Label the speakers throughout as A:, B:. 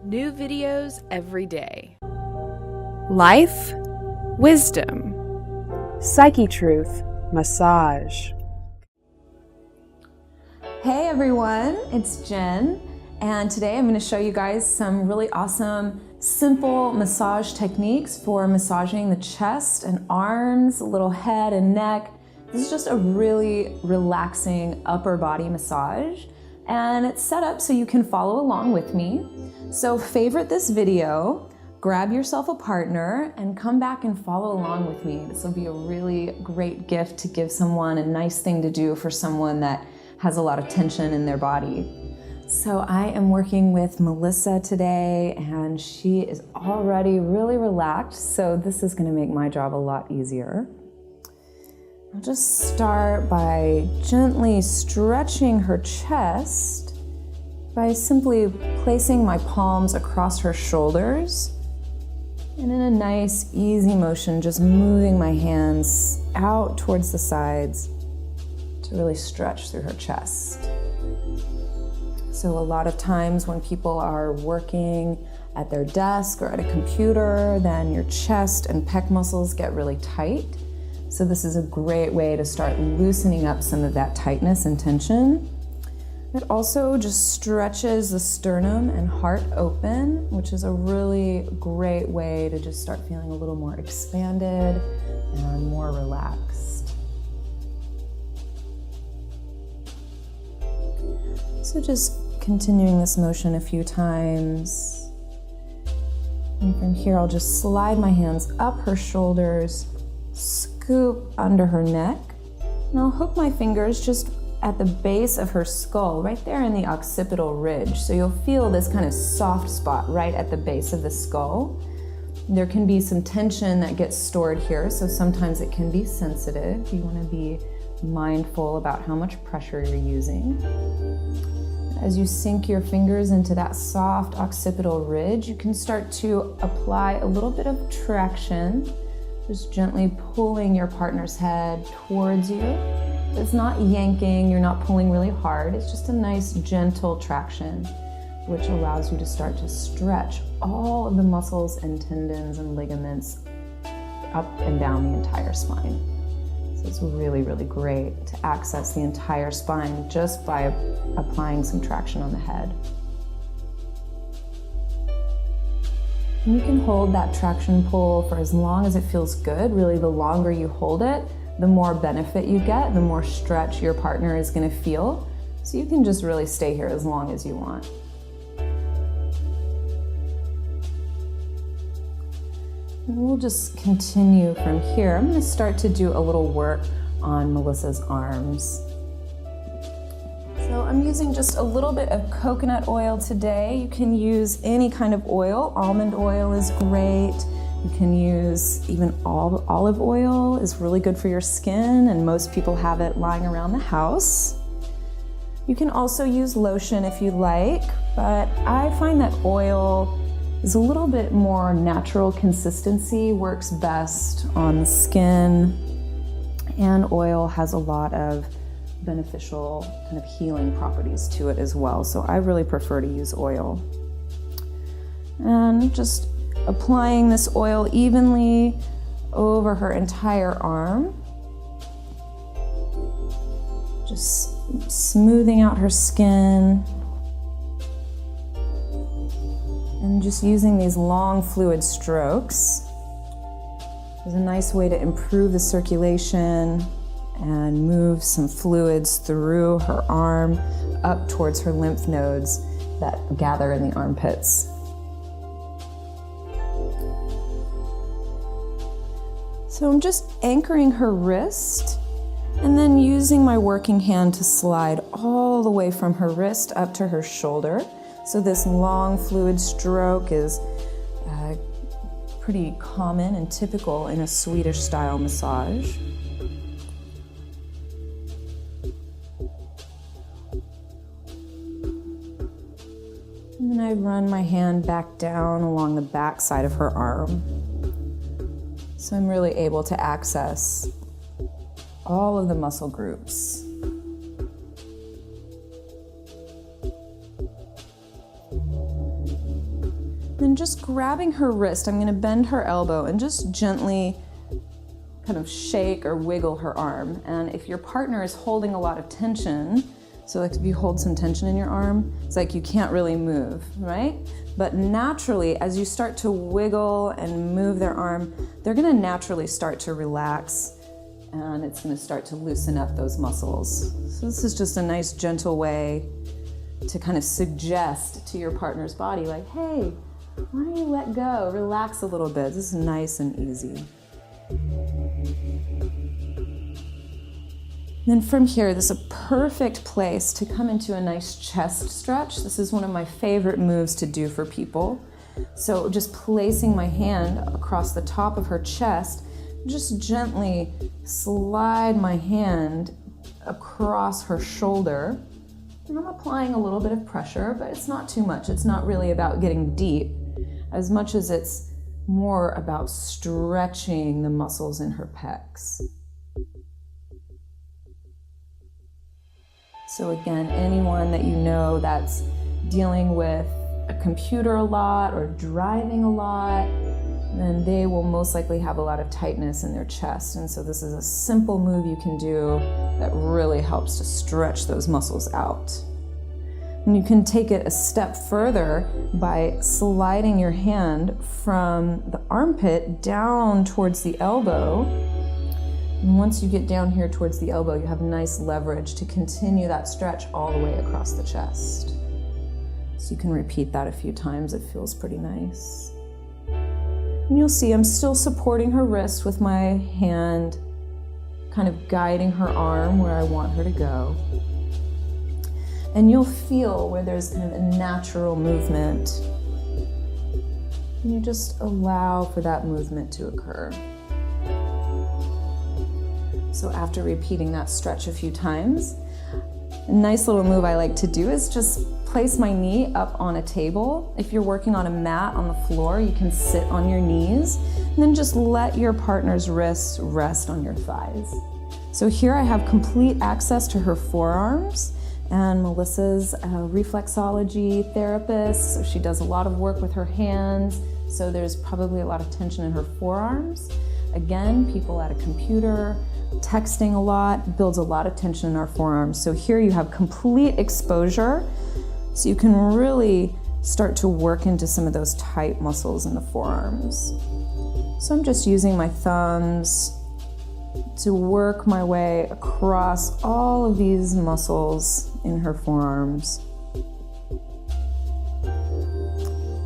A: New videos every day. Life, wisdom,
B: Psyche Truth, massage.
C: Hey everyone, it's Jen, and today I'm going to show you guys some really awesome, simple massage techniques for massaging the chest and arms, a little head and neck. This is just a really relaxing upper body massage, and it's set up so you can follow along with me. So favorite this video, grab yourself a partner, and come back and follow along with me. This will be a really great gift to give someone, a nice thing to do for someone that has a lot of tension in their body. So I am working with Melissa today, and she is already really relaxed, so this is going to make my job a lot easier. I'll just start by gently stretching her chest by simply placing my palms across her shoulders, and in a nice, easy motion, just moving my hands out towards the sides to really stretch through her chest. So a lot of times when people are working at their desk or at a computer, then your chest and pec muscles get really tight. So this is a great way to start loosening up some of that tightness and tension. It also just stretches the sternum and heart open, which is a really great way to just start feeling a little more expanded and more relaxed. So just continuing this motion a few times. And from here, I'll just slide my hands up her shoulders, scoop under her neck, and I'll hook my fingers just at the base of her skull, right there in the occipital ridge. So you'll feel this kind of soft spot right at the base of the skull. There can be some tension that gets stored here, so sometimes it can be sensitive. You want to be mindful about how much pressure you're using. As you sink your fingers into that soft occipital ridge, you can start to apply a little bit of traction, just gently pulling your partner's head towards you. It's not yanking, you're not pulling really hard, it's just a nice gentle traction, which allows you to start to stretch all of the muscles and tendons and ligaments up and down the entire spine. So it's really, really great to access the entire spine just by applying some traction on the head. And you can hold that traction pull for as long as it feels good. Really, the longer you hold it, the more benefit you get, the more stretch your partner is going to feel. So you can just really stay here as long as you want. And we'll just continue from here. I'm going to start to do a little work on Melissa's arms. So I'm using just a little bit of coconut oil today. You can use any kind of oil. Almond oil is great. You can use even olive oil is really good for your skin, and most people have it lying around the house. You can also use lotion if you like, but I find that oil is a little bit more natural consistency, works best on the skin, and oil has a lot of beneficial kind of healing properties to it as well. So I really prefer to use oil. And just applying this oil evenly over her entire arm. Just smoothing out her skin. And just using these long fluid strokes is a nice way to improve the circulation and move some fluids through her arm up towards her lymph nodes that gather in the armpits. So I'm just anchoring her wrist and then using my working hand to slide all the way from her wrist up to her shoulder. So this long fluid stroke is pretty common and typical in a Swedish style massage. And then I run my hand back down along the back side of her arm. So I'm really able to access all of the muscle groups. Then just grabbing her wrist, I'm gonna bend her elbow and just gently kind of shake or wiggle her arm. And if your partner is holding a lot of tension, so like if you hold some tension in your arm, it's like you can't really move, right? But naturally, as you start to wiggle and move their arm, they're gonna naturally start to relax, and it's gonna start to loosen up those muscles. So this is just a nice gentle way to kind of suggest to your partner's body, like, hey, why don't you let go, relax a little bit. This is nice and easy. Then from here, this is a perfect place to come into a nice chest stretch. This is one of my favorite moves to do for people. So just placing my hand across the top of her chest, just gently slide my hand across her shoulder. And I'm applying a little bit of pressure, but it's not too much. It's not really about getting deep as much as it's more about stretching the muscles in her pecs. So again, anyone that you know that's dealing with a computer a lot or driving a lot, then they will most likely have a lot of tightness in their chest. And so this is a simple move you can do that really helps to stretch those muscles out. And you can take it a step further by sliding your hand from the armpit down towards the elbow. And once you get down here towards the elbow, you have nice leverage to continue that stretch all the way across the chest. So you can repeat that a few times. It feels pretty nice. And you'll see I'm still supporting her wrist with my hand, kind of guiding her arm where I want her to go. And you'll feel where there's kind of a natural movement. And you just allow for that movement to occur. So after repeating that stretch a few times, a nice little move I like to do is just place my knee up on a table. If you're working on a mat on the floor, you can sit on your knees and then just let your partner's wrists rest on your thighs. So here I have complete access to her forearms, and Melissa's a reflexology therapist, so she does a lot of work with her hands, so there's probably a lot of tension in her forearms. Again, people at a computer, texting a lot, builds a lot of tension in our forearms. So here you have complete exposure, so you can really start to work into some of those tight muscles in the forearms. So I'm just using my thumbs to work my way across all of these muscles in her forearms.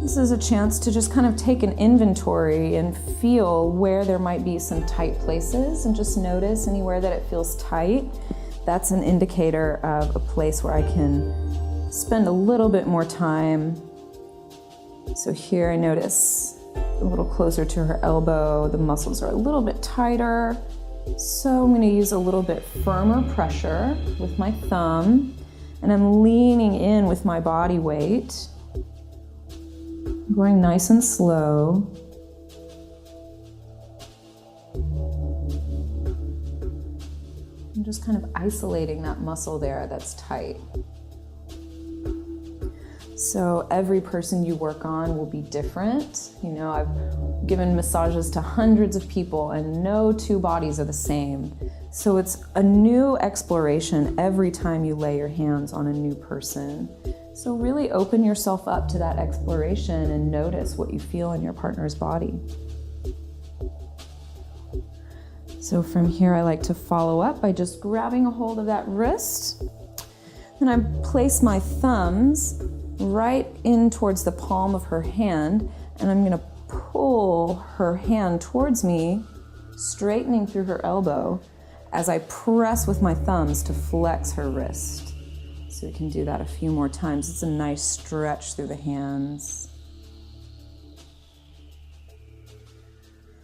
C: This is a chance to just kind of take an inventory and feel where there might be some tight places, and just notice anywhere that it feels tight. That's an indicator of a place where I can spend a little bit more time. So here I notice a little closer to her elbow, the muscles are a little bit tighter. So I'm going to use a little bit firmer pressure with my thumb, and I'm leaning in with my body weight. Going nice and slow. I'm just kind of isolating that muscle there that's tight. So every person you work on will be different. You know, I've given massages to hundreds of people and no two bodies are the same. So it's a new exploration every time you lay your hands on a new person. So really open yourself up to that exploration and notice what you feel in your partner's body. So from here, I like to follow up by just grabbing a hold of that wrist. Then I place my thumbs right in towards the palm of her hand, and I'm gonna pull her hand towards me, straightening through her elbow as I press with my thumbs to flex her wrist. So we can do that a few more times. It's a nice stretch through the hands.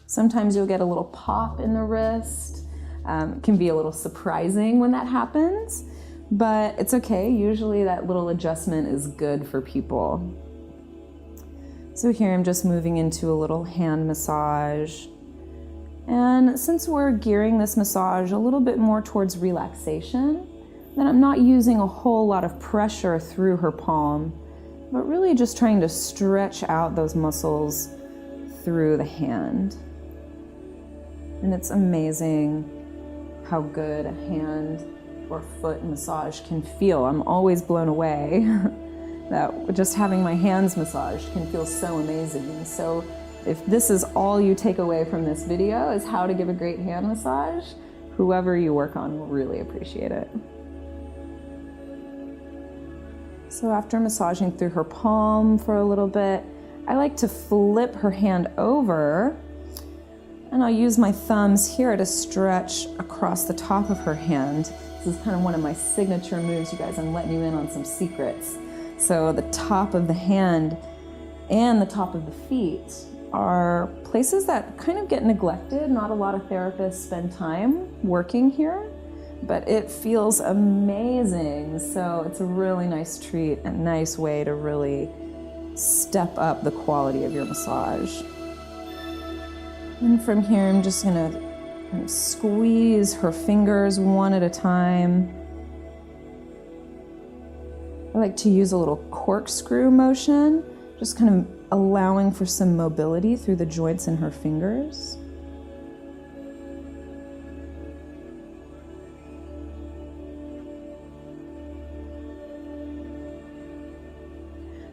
C: Sometimes you'll get a little pop in the wrist. It can be a little surprising when that happens, but it's okay. Usually that little adjustment is good for people. So here I'm just moving into a little hand massage. And since we're gearing this massage a little bit more towards relaxation, then I'm not using a whole lot of pressure through her palm. but really just trying to stretch out those muscles through the hand. And it's amazing how good a hand or foot massage can feel. I'm always blown away that just having my hands massaged can feel so amazing. And so if this is all you take away from this video is how to give a great hand massage, whoever you work on will really appreciate it. So after massaging through her palm for a little bit, I like to flip her hand over, and I'll use my thumbs here to stretch across the top of her hand. This is kind of one of my signature moves, you guys. I'm letting you in on some secrets. So the top of the hand and the top of the feet are places that kind of get neglected. Not a lot of therapists spend time working here, but it feels amazing. So it's a really nice treat, a nice way to really step up the quality of your massage. And from here, I'm just gonna kind of squeeze her fingers one at a time. I like to use a little corkscrew motion, just kind of allowing for some mobility through the joints in her fingers.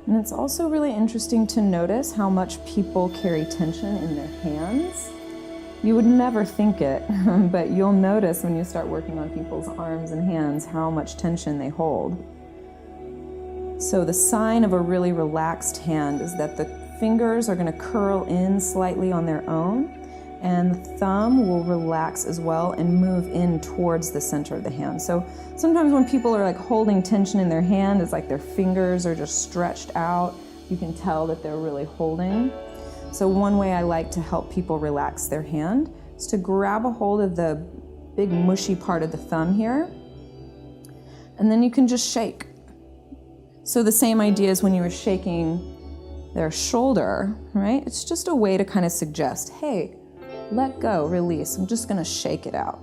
C: And it's also really interesting to notice how much people carry tension in their hands. You would never think it, but you'll notice when you start working on people's arms and hands how much tension they hold. So the sign of a really relaxed hand is that the fingers are going to curl in slightly on their own, and the thumb will relax as well and move in towards the center of the hand. So sometimes when people are like holding tension in their hand, it's like their fingers are just stretched out. You can tell that they're really holding. So one way I like to help people relax their hand is to grab a hold of the big mushy part of the thumb here, and then you can just shake. So the same idea as when you were shaking their shoulder, right? It's just a way to kind of suggest, hey, let go, release. I'm just gonna shake it out.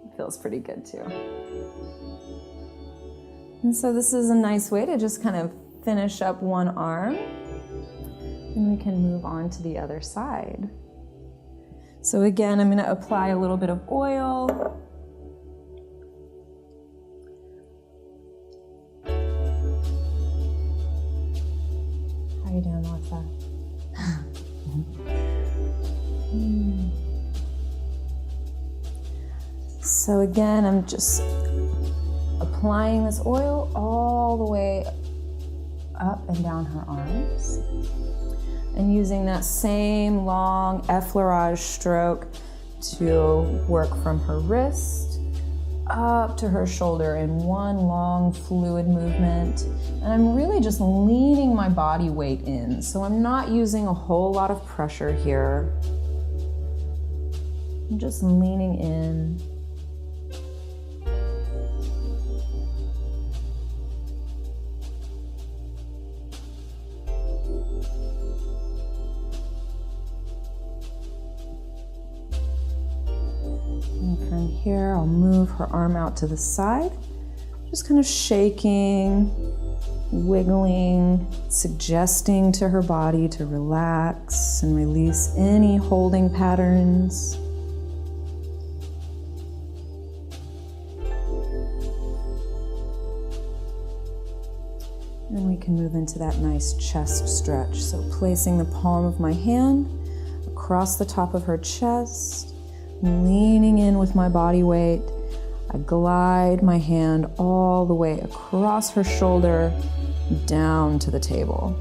C: It feels pretty good too. And so this is a nice way to just kind of finish up one arm, and we can move on to the other side. So again, I'm gonna apply a little bit of oil. How you doing, Martha? So again, I'm just applying this oil all the way up and down her arms, and using that same long effleurage stroke to work from her wrist up to her shoulder in one long fluid movement. And I'm really just leaning my body weight in. So I'm not using a whole lot of pressure here. I'm just leaning in. And from here, I'll move her arm out to the side, just kind of shaking, wiggling, suggesting to her body to relax and release any holding patterns. And we can move into that nice chest stretch. So placing the palm of my hand across the top of her chest, leaning in with my body weight, I glide my hand all the way across her shoulder, down to the table.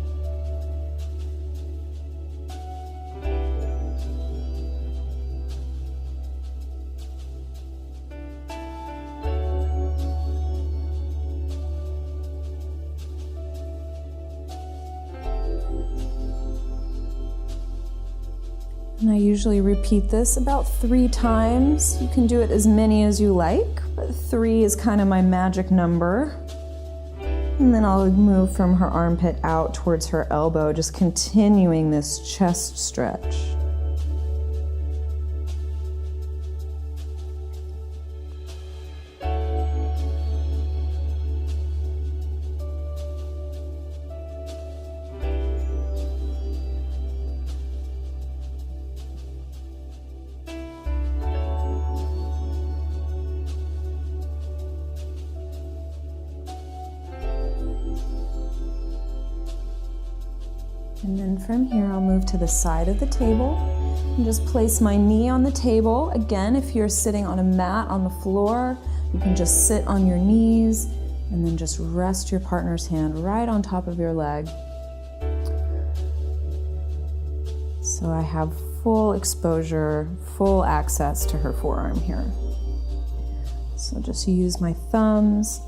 C: And I usually repeat this about 3 times. You can do it as many as you like, but 3 is kind of my magic number. And then I'll move from her armpit out towards her elbow, just continuing this chest stretch. And then from here, I'll move to the side of the table and just place my knee on the table. Again, if you're sitting on a mat on the floor, you can just sit on your knees and then just rest your partner's hand right on top of your leg. So I have full exposure, full access to her forearm here. So just use my thumbs,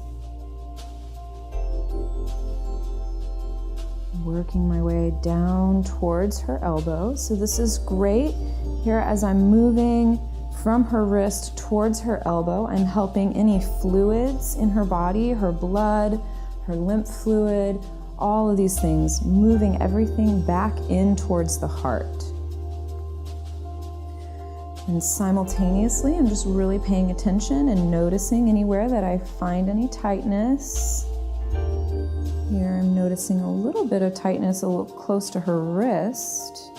C: working my way down towards her elbow. So this is great. Here as I'm moving from her wrist towards her elbow, I'm helping any fluids in her body, her blood, her lymph fluid, all of these things, moving everything back in towards the heart. And simultaneously, I'm just really paying attention and noticing anywhere that I find any tightness. Here I'm noticing a little bit of tightness a little close to her wrist.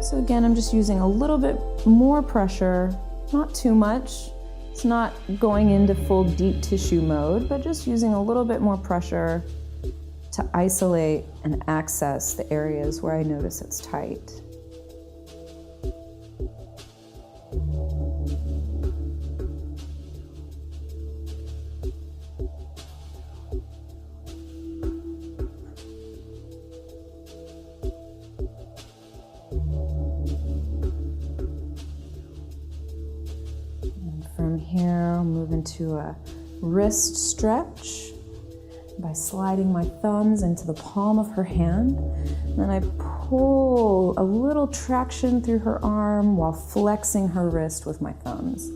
C: So again, I'm just using a little bit more pressure, not too much. It's not going into full deep tissue mode, but just using a little bit more pressure to isolate and access the areas where I notice it's tight. From here, I'll move into a wrist stretch by sliding my thumbs into the palm of her hand. And then I pull a little traction through her arm while flexing her wrist with my thumbs.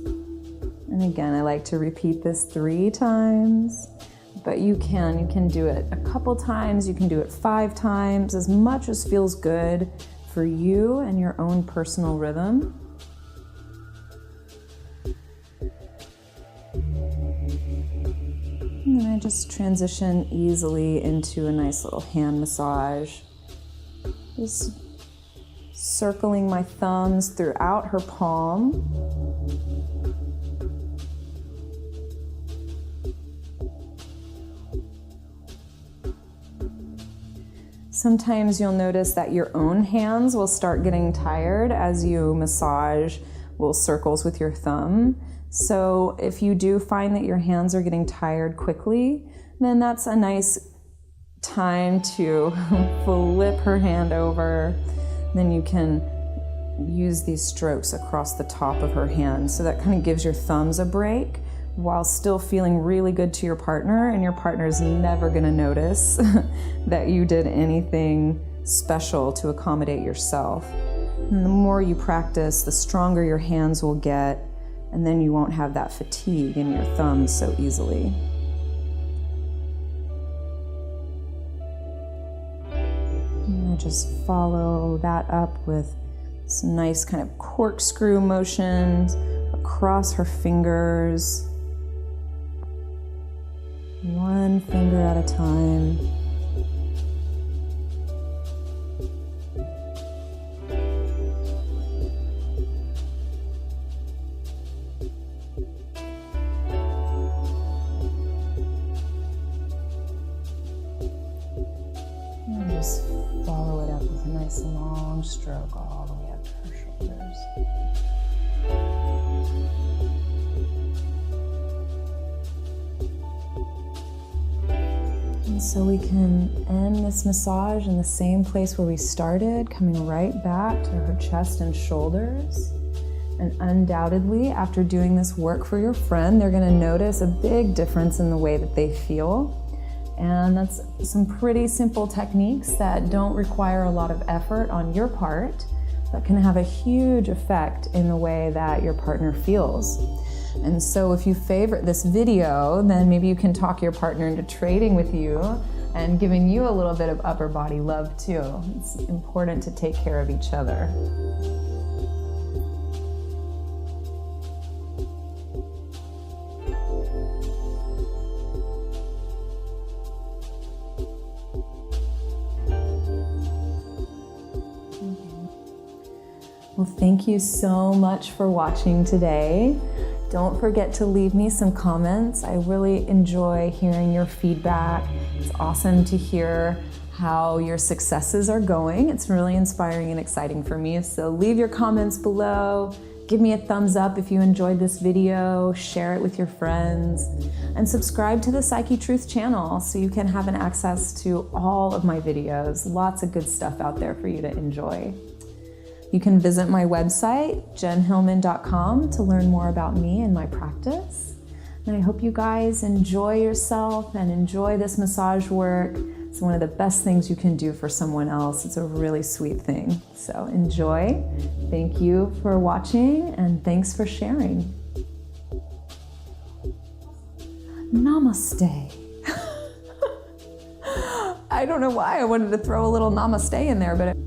C: And again, I like to repeat this 3 times, but you can do it a couple times, you can do it 5 times, as much as feels good for you and your own personal rhythm. And then I just transition easily into a nice little hand massage. Just circling my thumbs throughout her palm. Sometimes you'll notice that your own hands will start getting tired as you massage little circles with your thumb. So if you do find that your hands are getting tired quickly, then that's a nice time to flip her hand over. Then you can use these strokes across the top of her hand. So that kind of gives your thumbs a break while still feeling really good to your partner, and your partner's never gonna notice that you did anything special to accommodate yourself. And the more you practice, the stronger your hands will get, and then you won't have that fatigue in your thumbs so easily. And I just follow that up with some nice kind of corkscrew motions across her fingers, one finger at a time. And just follow it up with a nice long stroke all the way up to her shoulders. And so we can end this massage in the same place where we started, coming right back to her chest and shoulders. And undoubtedly, after doing this work for your friend, they're going to notice a big difference in the way that they feel. And that's some pretty simple techniques that don't require a lot of effort on your part, but can have a huge effect in the way that your partner feels. And so if you favorite this video, then maybe you can talk your partner into trading with you and giving you a little bit of upper body love too. It's important to take care of each other. Well, thank you so much for watching today. Don't forget to leave me some comments. I really enjoy hearing your feedback. It's awesome to hear how your successes are going. It's really inspiring and exciting for me. So leave your comments below. Give me a thumbs up if you enjoyed this video, share it with your friends, and subscribe to the Psyche Truth channel so you can have an access to all of my videos. Lots of good stuff out there for you to enjoy. You can visit my website, jenhillman.com, to learn more about me and my practice. And I hope you guys enjoy yourself and enjoy this massage work. It's one of the best things you can do for someone else. It's a really sweet thing. So enjoy. Thank you for watching and thanks for sharing. Namaste. I don't know why I wanted to throw a little namaste in there, but